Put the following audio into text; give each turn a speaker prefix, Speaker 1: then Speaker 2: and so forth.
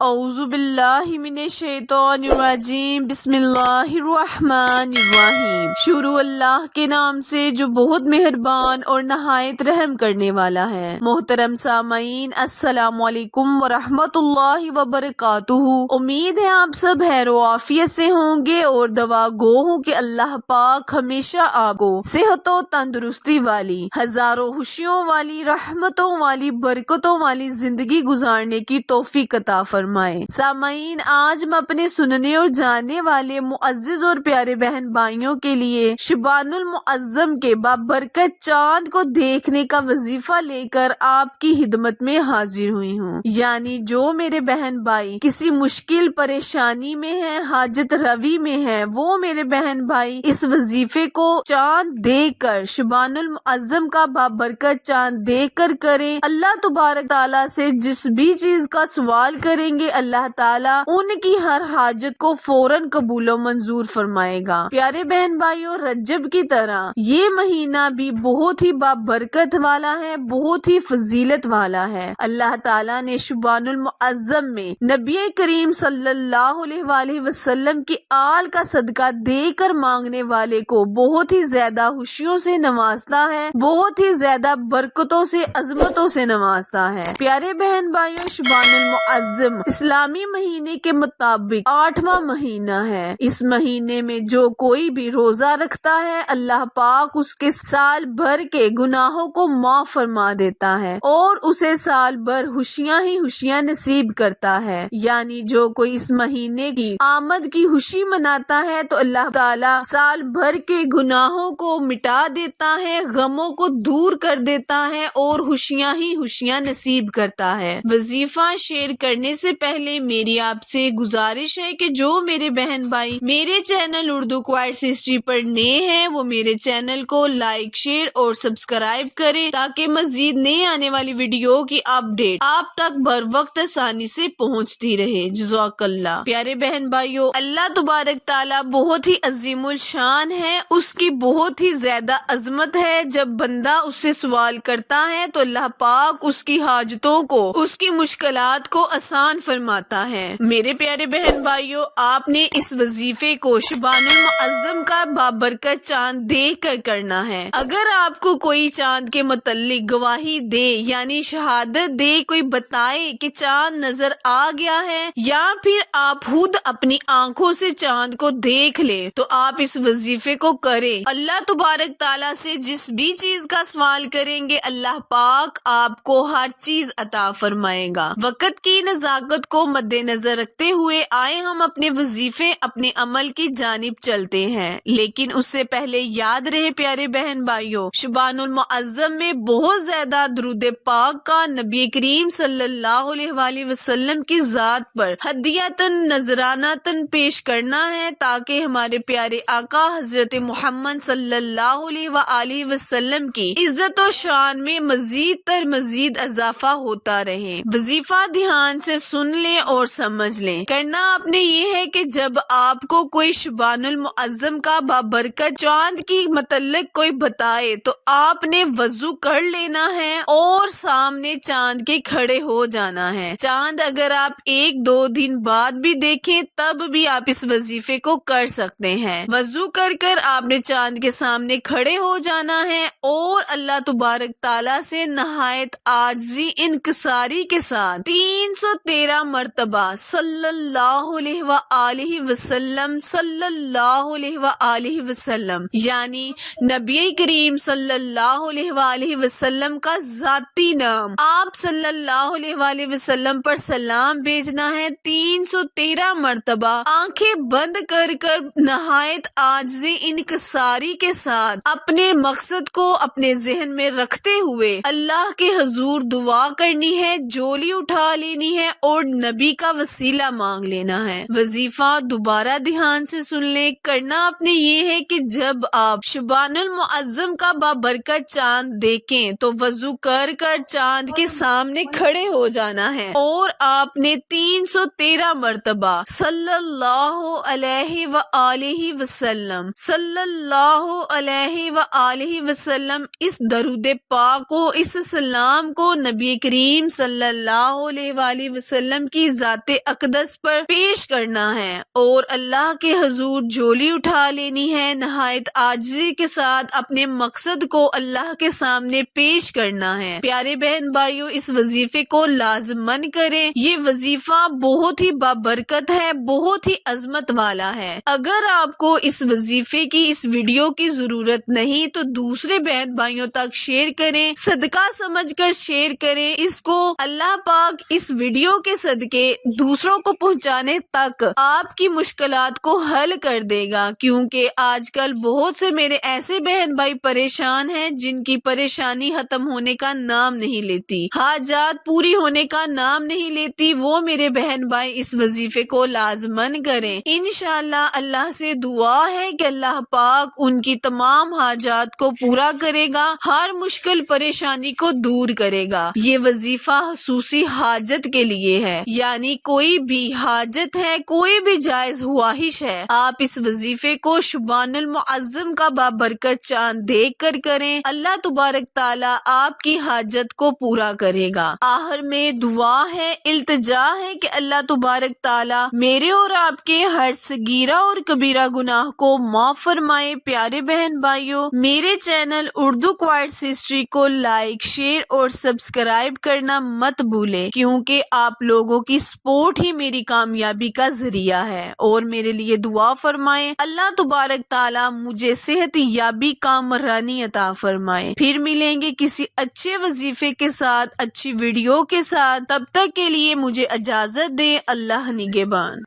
Speaker 1: اعوذ باللہ من الشیطان الرجیم بسم اللہ الرحمن الرحیم۔ شروع اللہ کے نام سے جو بہت مہربان اور نہایت رحم کرنے والا ہے۔ محترم سامعین، السلام علیکم ورحمۃ اللہ وبرکاتہ۔ امید ہے آپ سب خیر و عافیت سے ہوں گے اور دعا گو ہوں کہ اللہ پاک ہمیشہ آپ کو صحت و تندرستی والی، ہزاروں خوشیوں والی، رحمتوں والی، برکتوں والی زندگی گزارنے کی توفیق عطا فرمائے۔ سامعین، آج ہم اپنے سننے اور جاننے والے معزز اور پیارے بہن بھائیوں کے لیے شبان المعظم کے بابرکت چاند کو دیکھنے کا وظیفہ لے کر آپ کی خدمت میں حاضر ہوئی ہوں۔ یعنی جو میرے بہن بھائی کسی مشکل پریشانی میں ہیں، حاجت روی میں ہیں، وہ میرے بہن بھائی اس وظیفے کو چاند دیکھ کر، شبان المعظم کا بابرکت چاند دیکھ کر کریں۔ اللہ تبارک تعالیٰ سے جس بھی چیز کا سوال کریں گے، اللہ تعالیٰ ان کی ہر حاجت کو فوراً قبول و منظور فرمائے گا۔ پیارے بہن بھائیوں، رجب کی طرح یہ مہینہ بھی بہت ہی بابرکت والا ہے، بہت ہی فضیلت والا ہے۔ اللہ تعالیٰ نے شبان المعظم میں نبی کریم صلی اللہ علیہ وآلہ وسلم کی آل کا صدقہ دے کر مانگنے والے کو بہت ہی زیادہ خوشیوں سے نوازتا ہے، بہت ہی زیادہ برکتوں سے، عظمتوں سے نوازتا ہے۔ پیارے بہن بھائیوں، شبان المعظم اسلامی مہینے کے مطابق 8واں مہینہ ہے۔ اس مہینے میں جو کوئی بھی روزہ رکھتا ہے، اللہ پاک اس کے سال بھر کے گناہوں کو معاف فرما دیتا ہے اور اسے سال بھر خوشیاں ہی خوشیاں نصیب کرتا ہے۔ یعنی جو کوئی اس مہینے کی آمد کی خوشی مناتا ہے تو اللہ تعالیٰ سال بھر کے گناہوں کو مٹا دیتا ہے، غموں کو دور کر دیتا ہے اور خوشیاں ہی خوشیاں نصیب کرتا ہے۔ وظیفہ شیئر کرنے سے پہلے میری آپ سے گزارش ہے کہ جو میرے بہن بھائی میرے چینل اردو کوائٹس ہسٹری پر نئے ہیں، وہ میرے چینل کو لائک، شیئر اور سبسکرائب کریں تاکہ مزید نئے آنے والی ویڈیو کی اپڈیٹ آپ تک بر وقت آسانی سے پہنچتی رہے۔ جزاک اللہ۔ پیارے بہن بھائیوں، اللہ تبارک تعالیٰ بہت ہی عظیم الشان ہے، اس کی بہت ہی زیادہ عظمت ہے۔ جب بندہ اس سے سوال کرتا ہے تو اللہ پاک اس کی حاجتوں کو، اس کی مشکلات کو آسان فرماتا ہے۔ میرے پیارے بہن بھائیوں، آپ نے اس وظیفے کو شبان المعظم کا بابرکت چاند دیکھ کر کرنا ہے۔ اگر آپ کو کوئی چاند کے متعلق گواہی دے، یعنی شہادت دے، کوئی بتائے کہ چاند نظر آ گیا ہے، یا پھر آپ خود اپنی آنکھوں سے چاند کو دیکھ لے، تو آپ اس وظیفے کو کریں۔ اللہ تبارک تعالیٰ سے جس بھی چیز کا سوال کریں گے، اللہ پاک آپ کو ہر چیز عطا فرمائے گا۔ وقت کی نزاکت کو مد نظر رکھتے ہوئے آئے ہم اپنے وظیفے، اپنے عمل کی جانب چلتے ہیں، لیکن اس سے پہلے یاد رہے پیارے بہن بھائیوں، شبان المعظم میں بہت زیادہ درود پاک کا نبی کریم صلی اللہ علیہ وآلہ وسلم کی ذات پر ہدیتاً نذرانتاً پیش کرنا ہے تاکہ ہمارے پیارے آقا حضرت محمد صلی اللہ علیہ وآلہ وسلم کی عزت و شان میں مزید تر مزید اضافہ ہوتا رہے۔ وظیفہ دھیان سے سن لیں اور سمجھ لیں۔ کرنا آپ نے یہ ہے کہ جب آپ کو کوئی شبان المعظم کا بابرکت چاند کی متعلق کوئی بتائے تو آپ نے وضو کر لینا ہے اور سامنے چاند کے کھڑے ہو جانا ہے۔ چاند اگر آپ 1-2 دن بعد بھی دیکھیں تب بھی آپ اس وظیفے کو کر سکتے ہیں۔ وضو کر کر آپ نے چاند کے سامنے کھڑے ہو جانا ہے اور اللہ تبارک تعالیٰ سے نہایت عاجزی انکساری کے ساتھ 313 مرتبہ صلی اللہ علیہ وآلہ وسلم، صلی اللہ علیہ وآلہ وسلم، یعنی نبی کریم صلی اللہ علیہ وآلہ وسلم کا ذاتی نام، آپ صلی اللہ علیہ وآلہ وسلم پر سلام بھیجنا ہے 313 مرتبہ، آنکھیں بند کر کر نہایت عاجزی انکساری کے ساتھ اپنے مقصد کو اپنے ذہن میں رکھتے ہوئے اللہ کے حضور دعا کرنی ہے، جولی اٹھا لینی ہے اور نبی کا وسیلہ مانگ لینا ہے۔ وظیفہ دوبارہ دھیان سے سن لیں۔ کرنا آپ نے یہ ہے کہ جب آپ شبان المعظم کا بابرکت چاند دیکھیں تو وضو کر کر چاند کے سامنے کھڑے ہو جانا ہے اور آپ نے 313 مرتبہ صلی اللہ علیہ وآلہ وسلم، صلی اللہ علیہ وآلہ وسلم اس درود پاک کو، اس سلام کو نبی کریم صلی اللہ علیہ وآلہ وسلم وسلم کی ذات اقدس پر پیش کرنا ہے اور اللہ کے حضور جھولی اٹھا لینی ہے، نہایت عاجزی کے ساتھ اپنے مقصد کو اللہ کے سامنے پیش کرنا ہے۔ پیارے بہن بھائیوں، اس وظیفے کو لازماً کریں۔ یہ وظیفہ بہت ہی بابرکت ہے، بہت ہی عظمت والا ہے۔ اگر آپ کو اس وظیفے کی، اس ویڈیو کی ضرورت نہیں تو دوسرے بہن بھائیوں تک شیئر کریں، صدقہ سمجھ کر شیئر کریں اس کو۔ اللہ پاک اس ویڈیو کے صدقے دوسروں کو پہنچانے تک آپ کی مشکلات کو حل کر دے گا، کیونکہ آج کل بہت سے میرے ایسے بہن بھائی پریشان ہیں جن کی پریشانی ختم ہونے کا نام نہیں لیتی، حاجات پوری ہونے کا نام نہیں لیتی۔ وہ میرے بہن بھائی اس وظیفے کو لازماً کریں۔ انشاءاللہ اللہ سے دعا ہے کہ اللہ پاک ان کی تمام حاجات کو پورا کرے گا، ہر مشکل پریشانی کو دور کرے گا۔ یہ وظیفہ خصوصی حاجت کے لیے ہے، یعنی کوئی بھی حاجت ہے، کوئی بھی جائز خواہش ہے، آپ اس وظیفے کو شبان المعظم کا بابرکت چاند دیکھ کر کریں، اللہ تبارک تعالیٰ آپ کی حاجت کو پورا کرے گا۔ آخر میں دعا ہے، التجا ہے کہ اللہ تبارک تعالیٰ میرے اور آپ کے ہر صغیرہ اور کبیرہ گناہ کو معاف فرمائے۔ پیارے بہن بھائیوں، میرے چینل اردو کوائٹس ہسٹری کو لائک، شیئر اور سبسکرائب کرنا مت بھولیں، کیونکہ آپ لوگوں کی سپورٹ ہی میری کامیابی کا ذریعہ ہے۔ اور میرے لیے دعا فرمائیں، اللہ تبارک تعالیٰ مجھے صحت یابی کامرانی عطا فرمائے۔ پھر ملیں گے کسی اچھے وظیفے کے ساتھ، اچھی ویڈیو کے ساتھ، تب تک کے لیے مجھے اجازت دیں۔ اللہ نگہبان۔